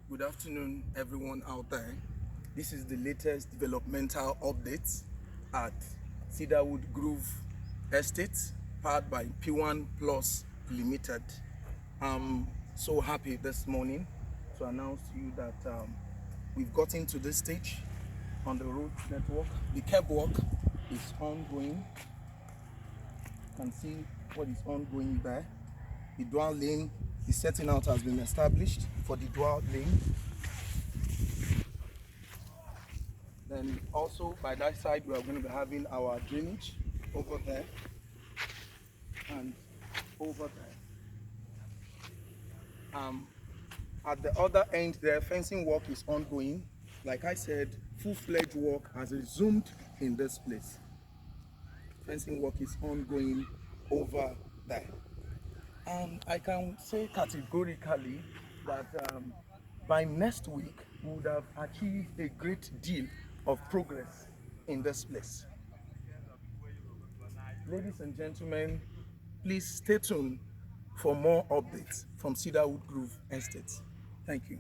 Good afternoon, everyone out there. This is the latest developmental update at Cedarwood GROVE Estate, powered by P1 Plus Limited. I'm so happy this morning to announce to you that we've gotten to this stage on the road network. The curb work is ongoing. You can see what is ongoing there. The dual lane, the setting out has been established for the dual lane. Then also by that side, we are going to be having our drainage over there and over there. At the other end, the fencing work is ongoing. Like I said, full-fledged work has resumed in this place. Fencing work is ongoing over there. I can say categorically that by next week, we would have achieved a great deal of progress in this place. Ladies and gentlemen, please stay tuned for more updates from Cedarwood GROVE Estate. Thank you.